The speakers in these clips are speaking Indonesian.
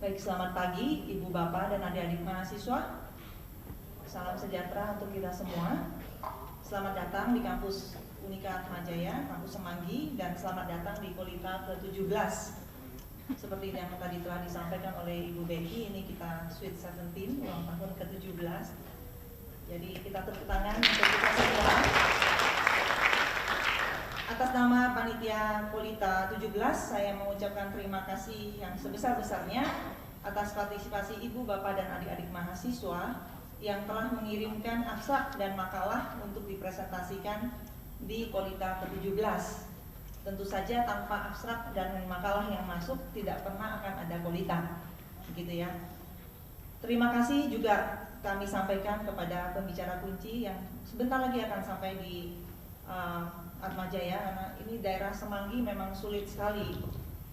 Baik, selamat pagi Ibu Bapak dan adik-adik mahasiswa. Salam sejahtera untuk kita semua. Selamat datang di kampus Unika Atmajaya, kampus Semanggi, dan selamat datang di Kolita ke-17. Seperti yang tadi telah disampaikan oleh Ibu Becky, ini kita Sweet 17, ulang tahun ke-17. Jadi kita tepuk tangan untuk kita semua. Atas nama Panitia Kolita 17, saya mengucapkan terima kasih yang sebesar-besarnya atas partisipasi Ibu, Bapak, dan adik-adik mahasiswa yang telah mengirimkan abstrak dan makalah untuk dipresentasikan di Kolita ke-17. Tentu saja tanpa abstrak dan makalah yang masuk tidak pernah akan ada Kolita, begitu ya. Terima kasih juga kami sampaikan kepada pembicara kunci yang sebentar lagi akan sampai di Atmajaya, karena ini daerah Semanggi memang sulit sekali,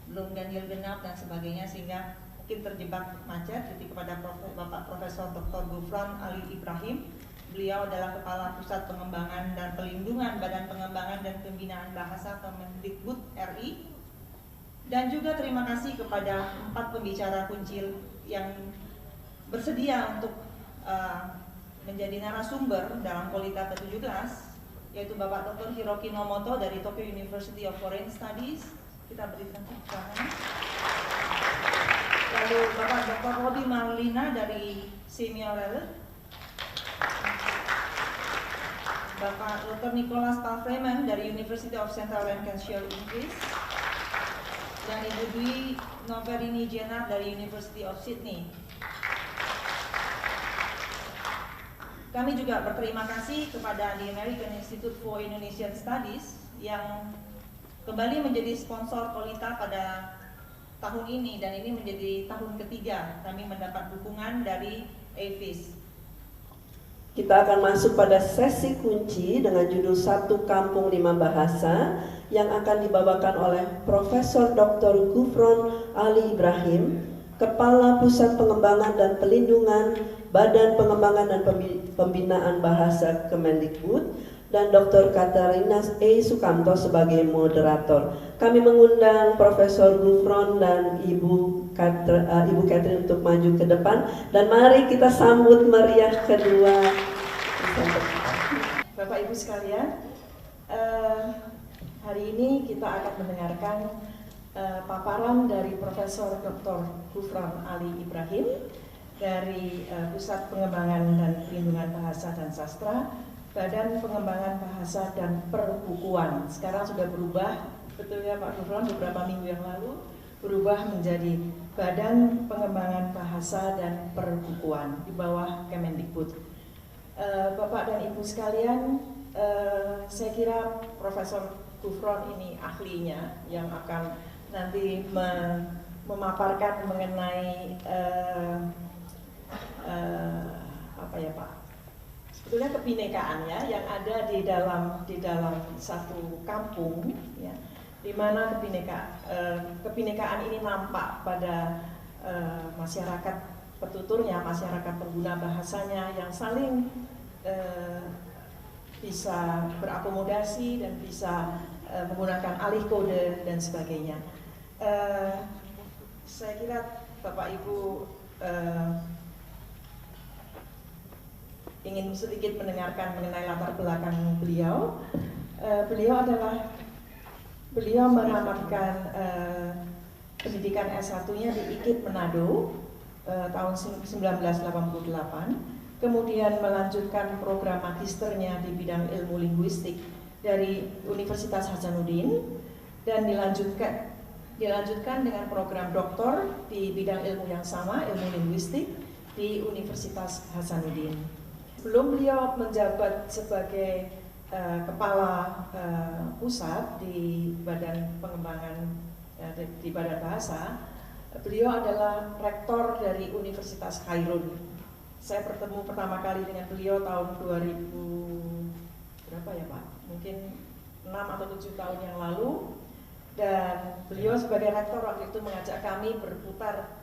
belum ganjil genap dan sebagainya, sehingga mungkin terjebak macet. Jadi kepada Bapak Profesor Dr. Gufron Ali Ibrahim, beliau adalah Kepala Pusat Pengembangan dan Pelindungan Badan Pengembangan dan Pembinaan Bahasa Kemendikbud RI. Dan juga terima kasih kepada 4 pembicara kunci yang bersedia untuk menjadi narasumber dalam Kolita ke-17, yaitu Bapak Dr. Hiroki Nomoto dari Tokyo University of Foreign Studies. Kita berikan tepuk tangan. Lalu Bapak Dr. Robi Marlina dari Semiorel, Bapak Dr. Nicholas Palfreman dari University of Central Lancashire, Inggris, dan Ibu Dwi Noverini Jenner dari University of Sydney. Kami juga berterima kasih kepada the American Institute for Indonesian Studies yang kembali menjadi sponsor Kolita pada tahun ini, dan ini menjadi tahun ketiga kami mendapat dukungan dari AFIS. Kita akan masuk pada sesi kunci dengan judul Satu Kampung 5 Bahasa yang akan dibawakan oleh Profesor Dr. Gufron Ali Ibrahim, Kepala Pusat Pengembangan dan Pelindungan Badan Pengembangan dan Pembinaan Bahasa Kemendikbud, dan Dr. Katarina E. Sukamto sebagai moderator. Kami mengundang Profesor Gufron dan Ibu Catherine untuk maju ke depan, dan mari kita sambut meriah kedua. Bapak Ibu sekalian, hari ini kita akan mendengarkan paparan dari Profesor Dr. Gufron Ali Ibrahim dari Pusat Pengembangan dan Pelindungan Bahasa dan Sastra, Badan Pengembangan Bahasa dan Perbukuan. Sekarang sudah berubah, betul ya Pak Gufron, beberapa minggu yang lalu berubah menjadi Badan Pengembangan Bahasa dan Perbukuan di bawah Kemendikbud. Bapak dan Ibu sekalian, saya kira Profesor Gufron ini ahlinya yang akan nanti memaparkan mengenai apa ya Pak? Sebetulnya kebinekaan ya yang ada di dalam satu kampung ya, di mana kebinekaan ini nampak pada masyarakat petuturnya, masyarakat pengguna bahasanya yang saling bisa berakomodasi dan bisa menggunakan alih kode dan sebagainya. Saya kira Bapak Ibu ingin sedikit mendengarkan mengenai latar belakang beliau. Beliau menamatkan pendidikan S1-nya di IKIP Manado tahun 1988, kemudian melanjutkan program magisternya di bidang ilmu linguistik dari Universitas Hasanuddin, dan dilanjutkan dengan program doktor di bidang ilmu yang sama, ilmu linguistik di Universitas Hasanuddin. Sebelum beliau menjabat sebagai kepala pusat di Badan Pengembangan di Badan Bahasa, beliau adalah rektor dari Universitas Kairun. Saya bertemu pertama kali dengan beliau tahun 2000 berapa ya Pak? Mungkin 6 atau 7 tahun yang lalu, dan beliau sebagai rektor waktu itu mengajak kami berputar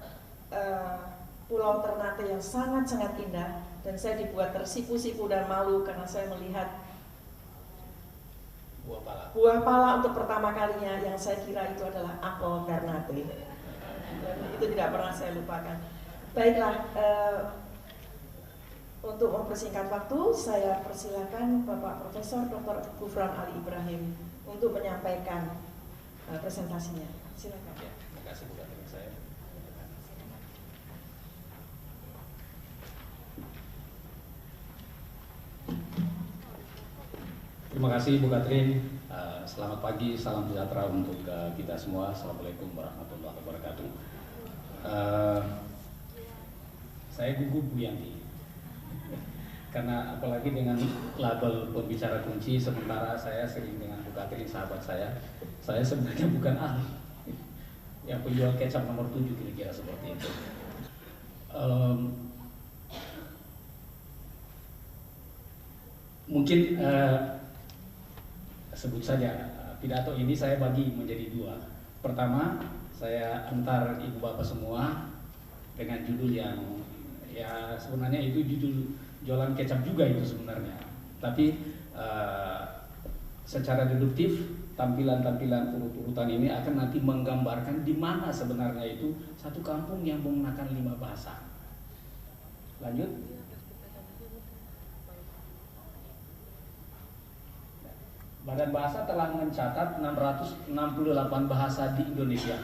Pulau Ternate yang sangat-sangat indah, dan saya dibuat tersipu-sipu dan malu karena saya melihat buah pala untuk pertama kalinya, yang saya kira itu adalah apel Ternate. dan itu tidak pernah saya lupakan. Baiklah, untuk mempersingkat waktu, saya persilakan Bapak Profesor Dr. Gufron Ali Ibrahim untuk menyampaikan presentasinya. Silakan. Ya, terima kasih Bu Katrin saya. Terima kasih Bu Katrin. Selamat pagi, salam sejahtera untuk kita semua. Assalamualaikum warahmatullahi wabarakatuh. Saya gugup Bu Yanti, karena apalagi dengan label pembicara kunci, sementara saya sering dengan Bu Katrin, sahabat saya sebenarnya bukan ahli. Yang penjual kecap nomor 7 kira-kira seperti itu. Mungkin sebut saja pidato ini saya bagi menjadi dua. Pertama, saya antar ibu bapak semua dengan judul yang ya sebenarnya itu judul jualan kecap juga itu sebenarnya. Tapi secara deduktif tampilan-tampilan urut-urutan ini akan nanti menggambarkan di mana sebenarnya itu satu kampung yang menggunakan 5 bahasa. Lanjut. Badan Bahasa telah mencatat 668 bahasa di Indonesia.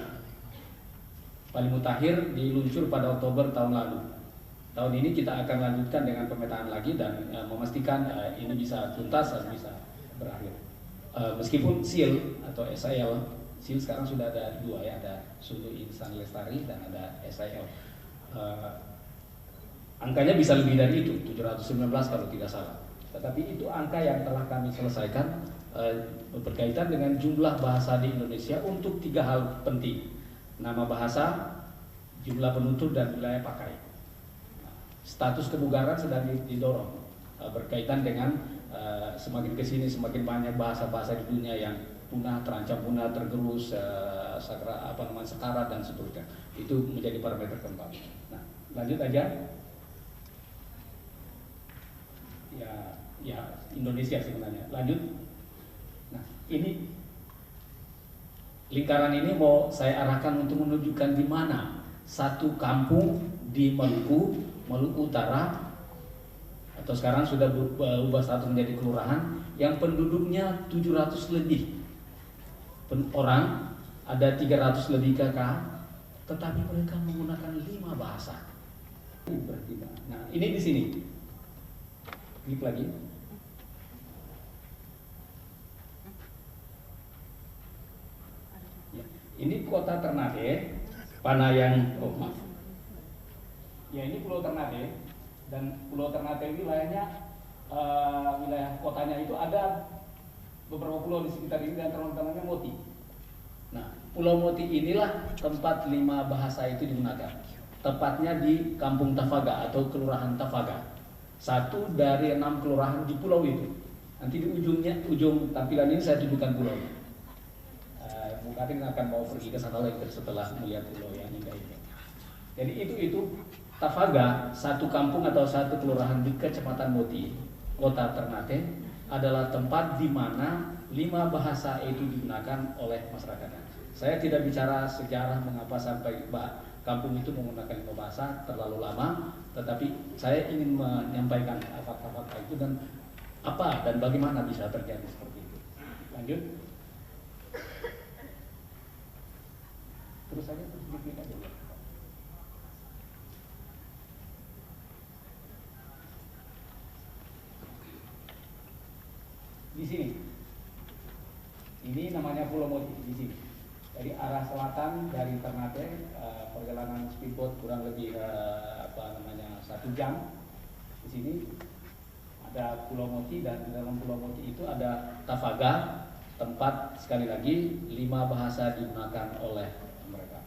Paling mutakhir diluncur pada Oktober tahun lalu. Tahun ini kita akan lanjutkan dengan pemetaan lagi dan memastikan ini bisa tuntas dan bisa berakhir. Meskipun SIL atau SIL sekarang sudah ada 2 ya, ada Sulu Insan Lestari dan ada SIL. Angkanya bisa lebih dari itu, 719 kalau tidak salah. Tetapi itu angka yang telah kami selesaikan berkaitan dengan jumlah bahasa di Indonesia untuk 3 hal penting: nama bahasa, jumlah penutur, dan wilayah pakai. Status kebugaran sedang didorong berkaitan dengan semakin kesini semakin banyak bahasa-bahasa di dunia yang punah, terancam punah, tergerus, sekarat dan seterusnya. Itu menjadi parameter kembang. Nah, lanjut aja. Ya Indonesia sebenarnya. Lanjut. Nah, ini lingkaran ini mau saya arahkan untuk menunjukkan di mana satu kampung di Maluku Utara, atau sekarang sudah berubah status menjadi kelurahan, yang penduduknya 700 lebih orang, ada 300 lebih KK, tetapi mereka menggunakan 5 bahasa. Nah, ini di sini. Klik lagi. Ya, ini kota Ternate, Panayang, Ya, ini Pulau Ternate, dan Pulau Ternate wilayahnya, wilayah kotanya itu ada beberapa pulau di sekitar ini dan terutama Moti. Nah, Pulau Moti inilah tempat 5 bahasa itu digunakan. Tepatnya di Kampung Tafaga atau Kelurahan Tafaga. 1 dari 6 kelurahan di pulau itu. Nanti di ujung tampilan ini saya tunjukkan pulau. Bu Katrin akan mau pergi ke sana lagi setelah melihat pulau yang indah ini. Jadi itu Tafaga, 1 kampung atau 1 kelurahan di Kecamatan Moti, Kota Ternate, adalah tempat di mana 5 bahasa itu digunakan oleh masyarakatnya. Saya tidak bicara sejarah mengapa sampai kampung itu menggunakan 5 bahasa terlalu lama, tetapi saya ingin menyampaikan fakta-fakta itu dan apa dan bagaimana bisa terjadi seperti itu. Lanjut. Terus saja sedikit aja. Di sini, ini namanya Pulau Moti di sini. Jadi arah selatan dari Ternate, perjalanan speedboat kurang lebih 1 jam. Di sini ada Pulau Moti dan di dalam Pulau Moti itu ada Tafaga, tempat sekali lagi 5 bahasa digunakan oleh mereka.